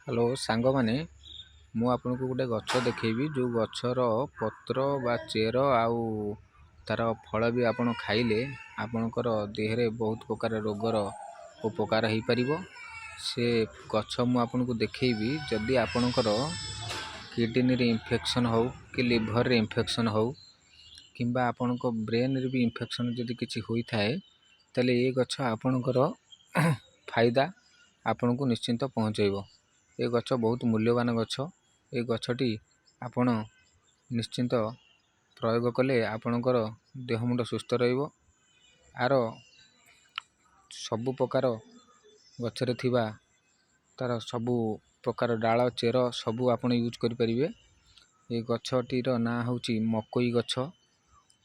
Hello सांग माने मु आपन को गोटे गछ देखी जो गचर पत्र बा चेर आउ तार फल भी आपन खाइले आपणकर देहरे बहुत प्रकार रोगर उपकार हो पार से गछ मु आपन को देखी जदि आपणकर किडनी रे इन्फेक्शन हो कि लिभर रे इन्फेक्शन हो किंबा आपन को ब्रेन रे भी इन्फेक्शन जदि किछि होई थाए तले ये गछ आपणकर फायदा आपन को निश्चिंत पहुँचेबो। ये गछ बहुत मूल्यवान गछ। ये गछटी आपण निश्चिंत प्रयोग कले आपणकर देह मुंड सुस्थ रहिबो। आर सबु प्रकार गछरे थिबा तार सबु प्रकार डाल चेर सबु आपण यूज करि परिबे। ये गछटीर ना होची मकोई गछ।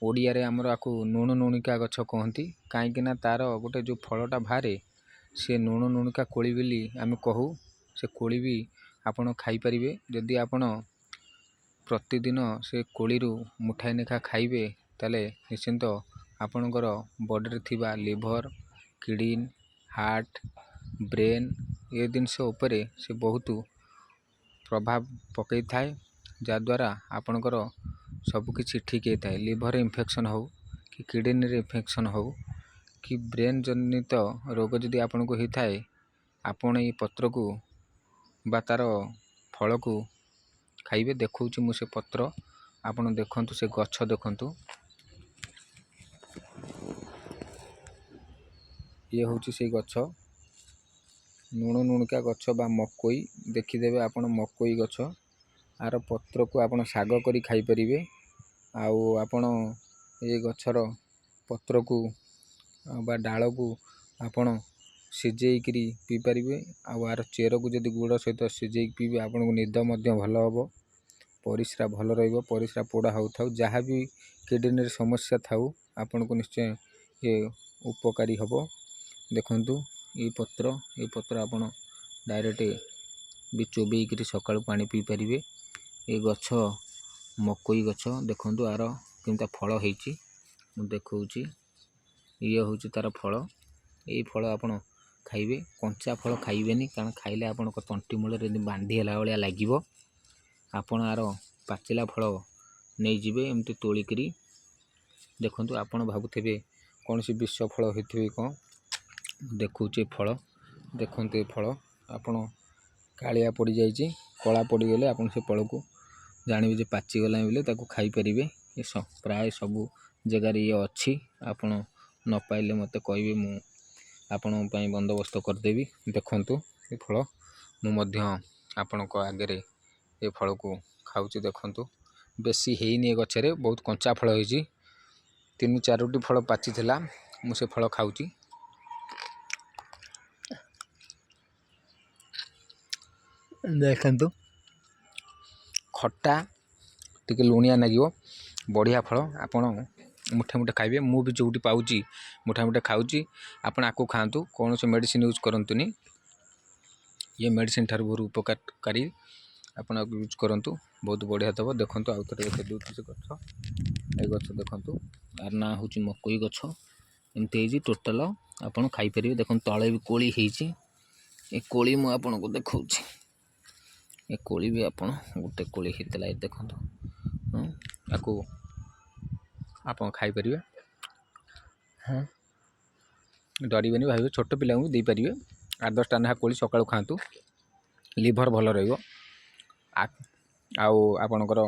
ओडिया रे हमर आकु नुणु नुणिका गछ कहंती काहेकि ना तार गोटे जो फलटा बाहरे से नुणु नुणिका कोली बिली आमे कहू। से कोली भी आपण खाई परिबे जदि आपण प्रतिदिन से कोली रु मुठाई नेखा खाइबे ताले निश्चिंत आपणकर बॉडी रे थिबा लिवर किडनी हार्ट ब्रेन ये जिनस उपरे से बहुत प्रभाव पकई थाए जद्वारा आपणकर सब किछि ठीक होता है। लिवर इन्फेक्शन हो कि किडनी रे इन्फेक्शन हो कि ब्रेन जनित रोग जदि आपन को होता है आपण ये पत्र को बा तार फल को खाइबे। देखौछि मु से पत्र आपण देखंतु से गछ देखंतु ये होछि से गछ नुणु नुणिका गछ बा मकोई देखिदेबे आपण मकोई गछ आर पत्र को आपण साग करी खाई परिबे। आउ आपण ये गछर पत्र को बा डाल को आपण सिजेइकरी पी परिबे। आउ आर चेर को जदि गुड़ सहित सिजेइक पीबे आपण को निद मध्य भल हबो। परिस्रा भल रहइबो। परिस्रा पोड़ा होउ थाउ जहाँ भी किडनी रे समस्या थाउ आपण को निश्चय ये उपकारी हबो। देखंतु ये पत्र आपण डायरेक्ट भी चोबेइकरी सकाळु पानी पी परिबे। ये गछ मकोई गछ देखंतु आर केनता फल हेची मु देखौची ये होची तार फल। ये फल आपण खाइबे कंचा फल खाइबेनी कारण खाइले आपण को तंटी मूल रे बांधी हला वाला लागिवो। आपण आर पाचिला फल नै जिवे एमती तोलिकरी देखंतु आपण भाबुथिबे कोनसी विष फल होइथिबे को देखौचे फल देखंतु। फल आपण कालिया पड़ी जाइछि कला पड़ी गेले आपण से फल को जानिबे जे पाची गला बिले ताको खाई परिबे। ये प्राय सबु जगह रे ये अछि आपण न पाइले मते कहबे मु आपण पई बंदोबस्त कर देबी। देखंतु ये फल मु मध्य आपण को आगे रे ये फल को खाउची देखंतु बेसी हेइनी। गछरे बहुत कंचा फल होइछि 3-4टी फल पाची थिला मु से फल खाउची। देखंतु खट्टा टिके लुणिया नागिवो बढ़िया फल आपण मुठे मुठे खाइबे। मु भी जोटी पाउची मुठा मुठे खाउची आपण आको खांतु कौन से मेडिसिन यूज करंतुनी। ये मेडिसिन ठार बहुत उपकारकारी आपण यूज करंतु बहुत बढ़िया तब। देखंतु आउ तरे देखे दउ से गछ ए गछ देखंतु आर ना होची मकोई गछ एमते हेजी टोटल आपण खाई परिबे। देखंतु तळे भी कोली हेची ए कोली मु आपण को देखौची ए कोली भी आपण गोटे कोली हेतला देखंतु आको आपण खाई परिबे। हां डरबेनी भाई छोट पिला भी दे पारे 8-10टा ना कोली सकाळु खातु लिभर भल रहिबो। आउ आपणकर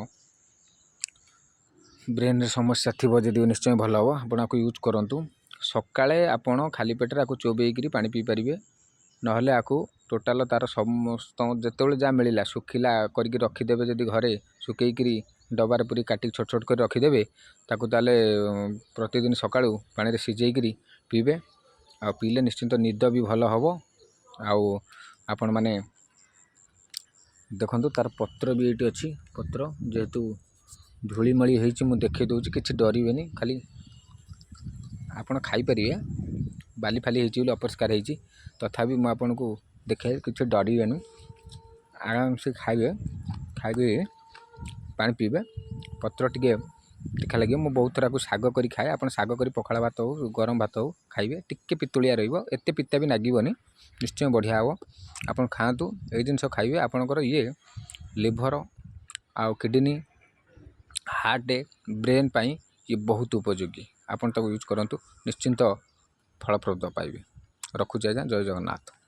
ब्रेन रे समस्या थिबो जदि निश्चय भल हबो आपण आको यूज करंतु। सकाळे आपण खाली पेटरे आको चोबेइकरी पानी पी परिबे नहले आको टोटल तार समस्त जेतेबेले जा मिलिला सुखिला करके रखी देबे। जदि घरे सुकेइकरी डबार पूरी काटी छोट छोट कर रखी देबे ताको ताले प्रतिदिन सकाळु पानी रे सिजेइकरी पीबे। आ पीले निश्चिंत निद भी भल हबो। आउ आपण माने देखंतु तार पत्र भी एटी अछि पत्र जेहेतु धूली मळी हेछि मु देखे दउछि किछि डरिबेनी खाली आपण खाई परिबे। बाली फाली हेछि बोली अपरिष्कार हेछि तथापि मु आपण को देखे किछि डरिबेनी आराम से खाइबे खाइबे पानी पीबे। पत्र टिके तीखा लगे। ମୁଁ ବହୁତ ଥର ଶାଗ କରି ଖାଏ। ଆପଣ ଶାଗ କରି ପଖାଳ ଭାତ ହଉ ଗରମ ଭାତ ହଉ ଖାଇବେ। ଟିକେ ପିତୁଳିଆ ରହିବ, ଏତେ ପିତା ବି ଲାଗିବନି, ନିଶ୍ଚୟ ବଢ଼ିଆ ହେବ। ଆପଣ ଖାଆନ୍ତୁ, ଏଇ ଜିନିଷ ଖାଇବେ। ଆପଣଙ୍କର ଲିଭର ଆଉ କିଡ଼ନୀ, ହାର୍ଟ, ବ୍ରେନ୍ ପାଇଁ ବହୁତ ଉପଯୋଗୀ। ଆପଣ ତାକୁ ୟୁଜ୍ କରନ୍ତୁ, ନିଶ୍ଚିନ୍ତ ଫଳପ୍ରଦ ପାଇବେ। ରଖୁଛି ଆଜ୍ଞା, ଜୟ ଜଗନ୍ନାଥ।